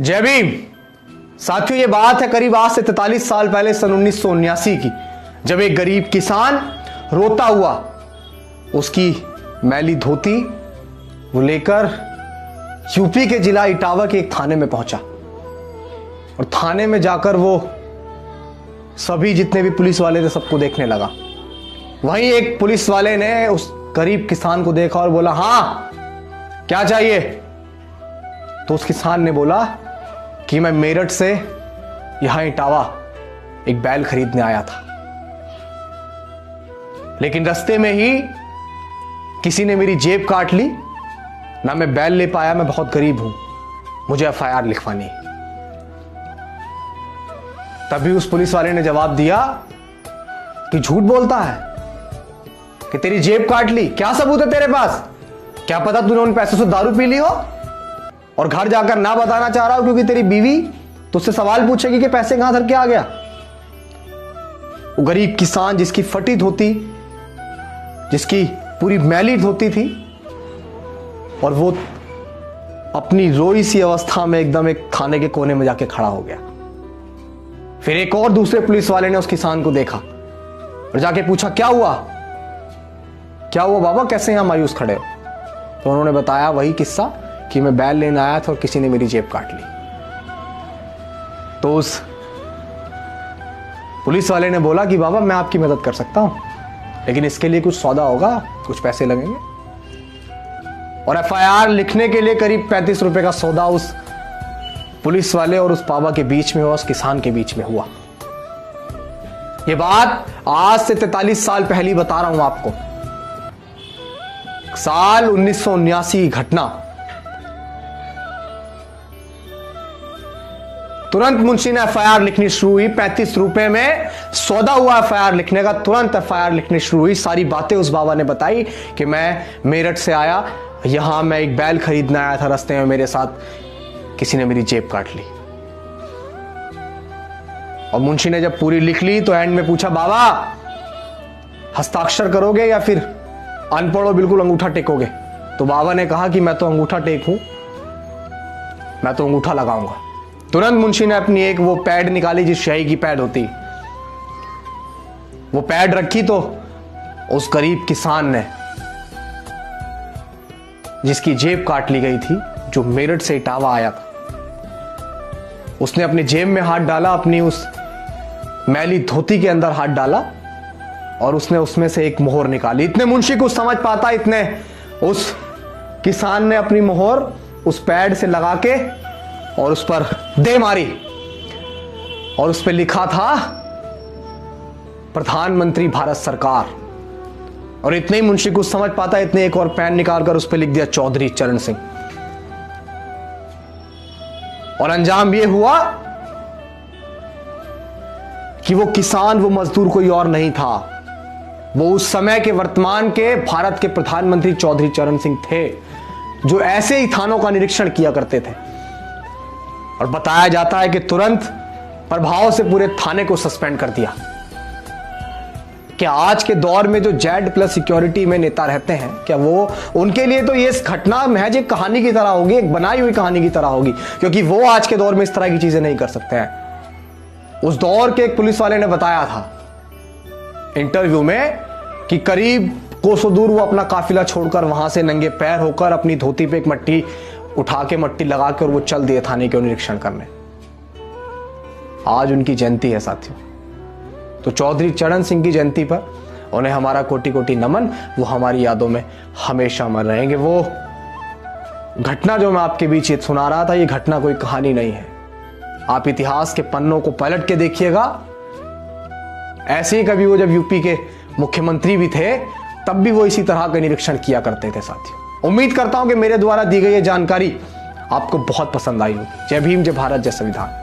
जय भीम। साथियों, ये बात है करीब आज से 43 साल पहले सन 1979 की, जब एक गरीब किसान रोता हुआ उसकी मैली धोती वो लेकर यूपी के जिला इटावा के एक थाने में पहुंचा और थाने में जाकर वो सभी जितने भी पुलिस वाले थे सबको देखने लगा। वहीं एक पुलिस वाले ने उस गरीब किसान को देखा और बोला, हाँ क्या चाहिए? तो उस किसान ने बोला कि मैं मेरठ से यहां इटावा एक बैल खरीदने आया था, लेकिन रास्ते में ही किसी ने मेरी जेब काट ली, ना मैं बैल ले पाया, मैं बहुत गरीब हूं, मुझे एफआईआर लिखवानी। तभी उस पुलिस वाले ने जवाब दिया कि झूठ बोलता है कि तेरी जेब काट ली, क्या सबूत है तेरे पास? क्या पता तूने उन पैसों से दारू पी ली हो और घर जाकर ना बताना चाह रहा हो क्योंकि तेरी बीवी तुझसे सवाल पूछेगी कि पैसे कहां धर के आ गया। वो गरीब किसान जिसकी फटी धोती, जिसकी पूरी मैली धोती थी, और वो अपनी रोई सी अवस्था में एकदम एक थाने के कोने में जाके खड़ा हो गया। फिर एक और दूसरे पुलिस वाले ने उस किसान को देखा और जाके पूछा, क्या हुआ? क्या हुआ बाबा, कैसे यहां मायूस खड़े हो? तो उन्होंने बताया वही किस्सा कि मैं बैल लेने आया था और किसी ने मेरी जेब काट ली। तो उस पुलिस वाले ने बोला कि बाबा मैं आपकी मदद कर सकता हूं, लेकिन इसके लिए कुछ सौदा होगा, कुछ पैसे लगेंगे। और एफआईआर लिखने के लिए करीब 35 रुपए का सौदा उस पुलिस वाले और उस बाबा के बीच में हुआ, उस किसान के बीच में हुआ। यह बात आज से 43 साल पहले बता रहा हूं आपको, साल 1979 की घटना। तुरंत मुंशी ने एफआईआर लिखनी शुरू हुई। 35 रुपए में सौदा हुआ एफआईआर लिखने का। तुरंत एफआईआर लिखनी शुरू हुई। सारी बातें उस बाबा ने बताई कि मैं मेरठ से आया, यहां मैं एक बैल खरीदने आया था, रास्ते में मेरे साथ किसी ने मेरी जेब काट ली। और मुंशी ने जब पूरी लिख ली तो एंड में पूछा, बाबा हस्ताक्षर करोगे या फिर अनपढ़ हो बिल्कुल अंगूठा टेकोगे? तो बाबा ने कहा कि मैं तो अंगूठा टेक हूं, मैं तो अंगूठा लगाऊंगा। तुरंत मुंशी ने अपनी एक वो पैड निकाली, जिस स्याही की पैड होती, वो पैड रखी। तो उस गरीब किसान ने, जिसकी जेब काट ली गई थी, जो मेरठ से इटावा आया था, उसने अपनी जेब में हाथ डाला, अपनी उस मैली धोती के अंदर हाथ डाला और उसने उसमें से एक मोहर निकाली। इतने मुंशी कुछ समझ पाता, इतने उस किसान ने अपनी मोहर उस पैड से लगा के और उस पर दे मारी और उस पर लिखा था प्रधानमंत्री भारत सरकार। और इतने ही मुंशी कुछ समझ पाता, इतने एक और पेन निकालकर उस पर लिख दिया चौधरी चरण सिंह। और अंजाम यह हुआ कि वो किसान, वो मजदूर कोई और नहीं था, वो उस समय के वर्तमान के भारत के प्रधानमंत्री चौधरी चरण सिंह थे, जो ऐसे ही थानों का निरीक्षण किया करते थे। और बताया जाता है कि तुरंत प्रभाव से पूरे थाने को सस्पेंड कर दिया। क्या आज के दौर में जो Z+ सिक्योरिटी में नेता रहते हैं, क्या वो, उनके लिए तो ये घटना महज एक कहानी की तरह होगी, एक बनाई हुई कहानी की तरह होगी, क्योंकि वो आज के दौर में इस तरह की चीजें नहीं कर सकते हैं। उस दौर के एक पुलिस वाले ने बताया था इंटरव्यू में कि करीब कोसों दूर वो अपना काफिला छोड़कर वहां से नंगे पैर होकर अपनी धोती पे एक मट्टी उठा के, मट्टी लगा के, और वो चल दिए थाने के निरीक्षण करने। आज उनकी जयंती है साथियों। तो चौधरी चरण सिंह की जयंती पर उन्हें हमारा कोटि कोटि नमन। वो हमारी यादों में हमेशा अमर रहेंगे। वो घटना जो मैं आपके बीच सुना रहा था, ये घटना कोई कहानी नहीं है। आप इतिहास के पन्नों को पलट के देखिएगा। ऐसे ही कभी वो जब यूपी के मुख्यमंत्री भी थे, तब भी वो इसी तरह का निरीक्षण किया करते थे साथियों। उम्मीद करता हूं कि मेरे द्वारा दी गई ये जानकारी आपको बहुत पसंद आई होगी। जय भीम, जय भारत, जय संविधान।